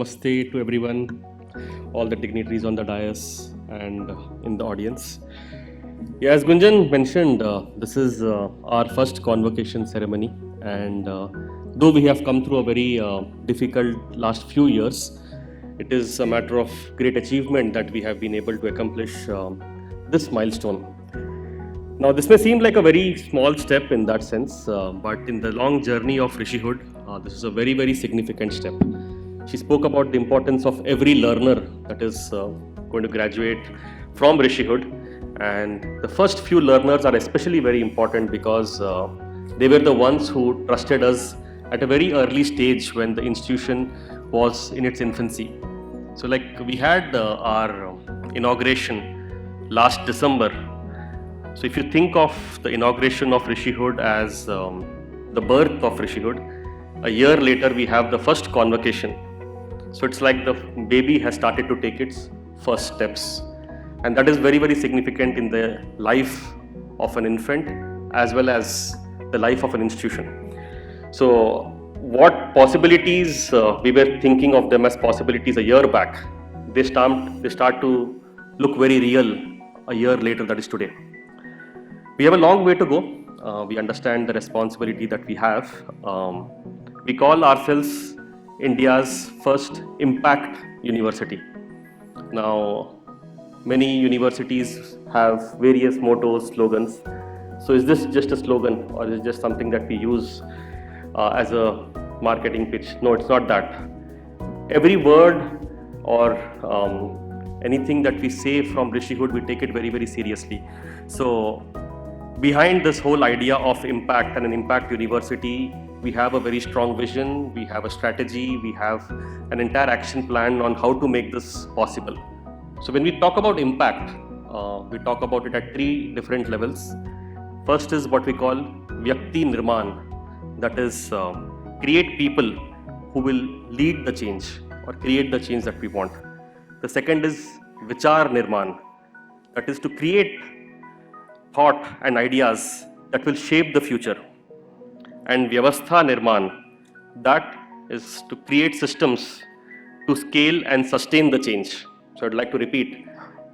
Namaste to everyone, all the dignitaries on the dais and in the audience. Yeah, as Gunjan mentioned, this is our first convocation ceremony, and though we have come through a very difficult last few years, it is a matter of great achievement that we have been able to accomplish this milestone. Now, this may seem like a very small step in that sense, but in the long journey of Rishihood, this is a very, very significant step. She spoke about the importance of every learner that is going to graduate from Rishihood, and the first few learners are especially very important because they were the ones who trusted us at a very early stage when the institution was in its infancy. So, like we had our inauguration last December. So if you think of the inauguration of Rishihood as the birth of Rishihood, a year later we have the first convocation. So it's like the baby has started to take its first steps. And that is very, very significant in the life of an infant as well as the life of an institution. So what possibilities we were thinking of them as possibilities a year back, they start to look very real a year later, that is today. We have a long way to go. We understand the responsibility that we have. We call ourselves India's first impact university. Now, many universities have various mottos, slogans. So is this just a slogan or is it just something that we use as a marketing pitch? No, it's not that. Every word or anything that we say from Rishihood, we take it very, very seriously. So behind this whole idea of impact and an impact university, we have a very strong vision, we have a strategy, we have an entire action plan on how to make this possible. So when we talk about impact, we talk about it at three different levels. First is what we call Vyakti Nirman, that is create people who will lead the change or create the change that we want. The second is Vichar Nirman, that is to create thought and ideas that will shape the future. And Vyavastha Nirman, that is to create systems to scale and sustain the change. So I'd like to repeat,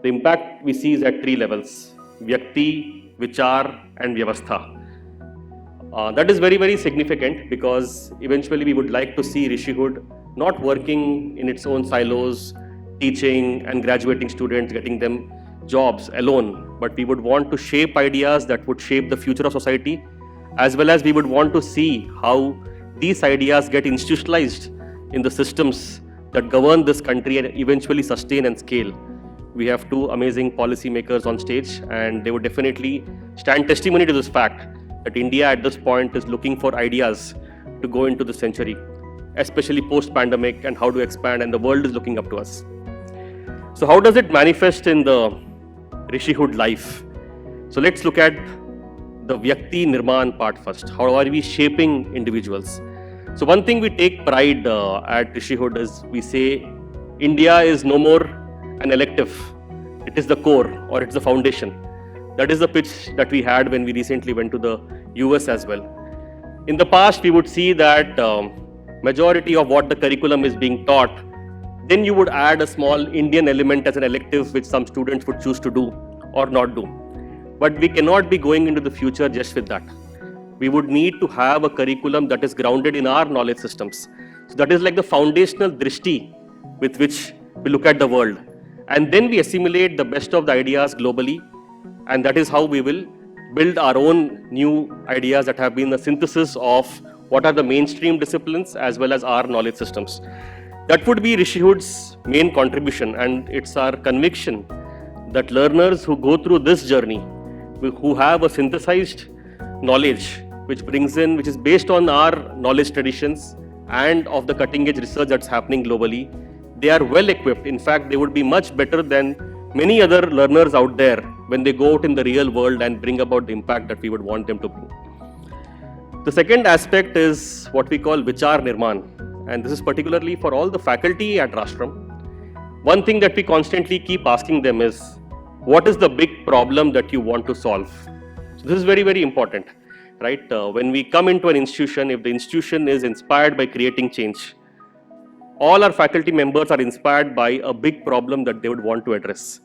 the impact we see is at three levels: Vyakti, Vichar and Vyavastha. That is very, very significant because eventually we would like to see Rishihood not working in its own silos, teaching and graduating students, getting them jobs alone, but we would want to shape ideas that would shape the future of society, as well as we would want to see how these ideas get institutionalized in the systems that govern this country and eventually sustain and scale. We have two amazing policymakers on stage, and they would definitely stand testimony to this fact that India at this point is looking for ideas to go into the century, especially post-pandemic, and how to expand, and the world is looking up to us. So how does it manifest in the Rishihood life? So let's look at the Vyakti Nirman part first. How are we shaping individuals? So one thing we take pride at Rishihood is we say India is no more an elective. It is the core, or it's the foundation. That is the pitch that we had when we recently went to the US as well. In the past, we would see that majority of what the curriculum is being taught, then you would add a small Indian element as an elective which some students would choose to do or not do. But we cannot be going into the future just with that. We would need to have a curriculum that is grounded in our knowledge systems. So that is like the foundational drishti with which we look at the world. And then we assimilate the best of the ideas globally, and that is how we will build our own new ideas that have been the synthesis of what are the mainstream disciplines as well as our knowledge systems. That would be Rishihood's main contribution, and it's our conviction that learners who go through this journey, who have a synthesized knowledge which is based on our knowledge traditions and of the cutting edge research that's happening globally, they are well equipped. In fact, they would be much better than many other learners out there when they go out in the real world and bring about the impact that we would want them to bring. The second aspect is what we call Vichar Nirman. And this is particularly for all the faculty at Rashtraam. One thing that we constantly keep asking them is, what is the big problem that you want to solve? So this is very, very important, right? When we come into an institution, if the institution is inspired by creating change, All our faculty members are inspired by a big problem that they would want to address.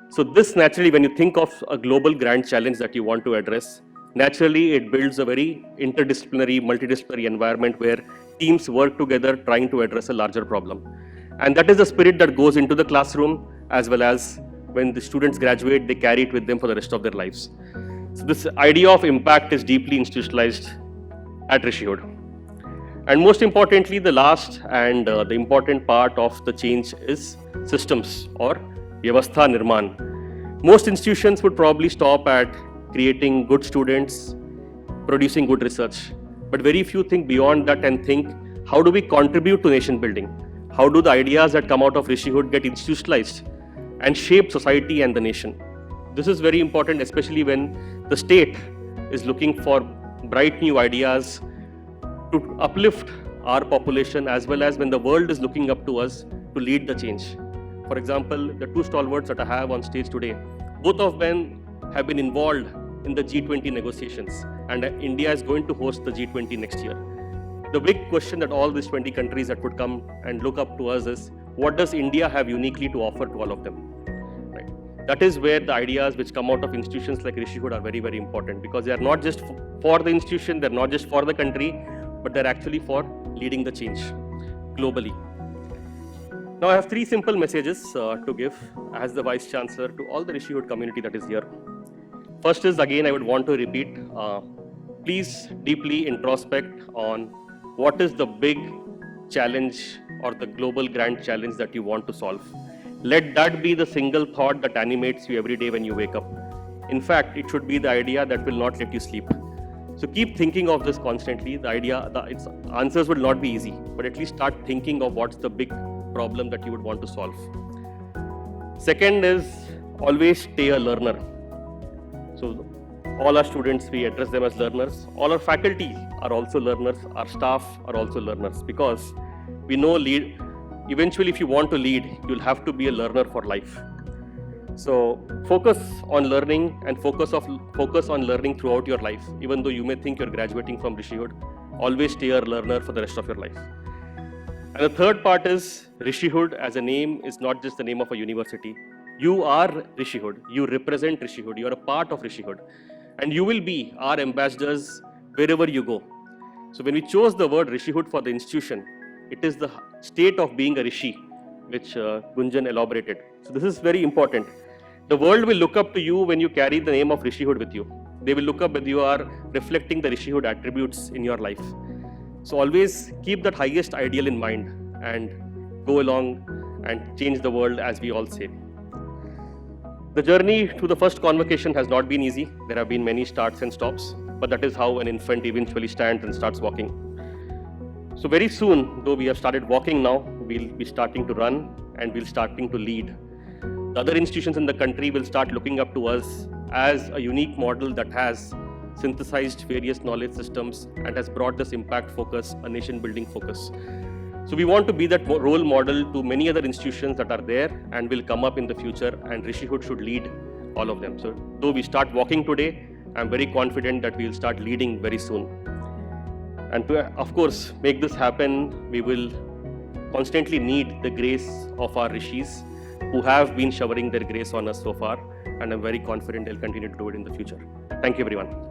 So this naturally, when you think of a global grand challenge that you want to address, naturally it builds a very interdisciplinary, multidisciplinary environment where teams work together trying to address a larger problem. And that is the spirit that goes into the classroom, as well as when the students graduate, they carry it with them for the rest of their lives. So this idea of impact is deeply institutionalized at Rishihood. And most importantly, the last and the important part of the change is systems or Vyavastha Nirman. Most institutions would probably stop at creating good students, producing good research. But very few think beyond that and think, how do we contribute to nation building? How do the ideas that come out of Rishihood get institutionalized and shape society and the nation? This is very important, especially when the state is looking for bright new ideas to uplift our population, as well as when the world is looking up to us to lead the change. For example, the two stalwarts that I have on stage today, both of them have been involved in the G20 negotiations, and India is going to host the G20 next year. The big question that all these 20 countries that would come and look up to us is, what does India have uniquely to offer to all of them? Right? That is where the ideas which come out of institutions like Rishihood are very, very important, because they are not just for the institution, they're not just for the country, but they're actually for leading the change globally. Now I have three simple messages to give as the Vice Chancellor to all the Rishihood community that is here. First is, again, I would want to repeat, please deeply introspect on what is the big challenge or the global grand challenge that you want to solve. Let that be the single thought that animates you every day when you wake up. In fact, it should be the idea that will not let you sleep. So keep thinking of this constantly. Its answers will not be easy, but at least start thinking of what's the big problem that you would want to solve. Second is, always stay a learner. So all our students, we address them as learners. All our faculty are also learners. Our staff are also learners, because we know eventually if you want to lead, you'll have to be a learner for life. So focus on learning and focus on learning throughout your life. Even though you may think you're graduating from Rishihood, always stay a learner for the rest of your life. And the third part is, Rishihood as a name is not just the name of a university. You are Rishihood. You represent Rishihood. You are a part of Rishihood. And you will be our ambassadors wherever you go. So when we chose the word Rishihood for the institution, it is the state of being a Rishi, which Gunjan elaborated. So this is very important. The world will look up to you when you carry the name of Rishihood with you. They will look up when you are reflecting the Rishihood attributes in your life. So always keep that highest ideal in mind and go along and change the world, as we all say. The journey to the first convocation has not been easy. There have been many starts and stops, but that is how an infant eventually stands and starts walking. So very soon, though we have started walking now, we'll be starting to run and we'll starting to lead. The other institutions in the country will start looking up to us as a unique model that has synthesized various knowledge systems and has brought this impact focus, a nation building focus. So we want to be that role model to many other institutions that are there and will come up in the future, and Rishihood should lead all of them. So though we start walking today, I'm very confident that we'll start leading very soon. And to, of course, make this happen, we will constantly need the grace of our Rishis, who have been showering their grace on us so far, and I'm very confident they'll continue to do it in the future. Thank you, everyone.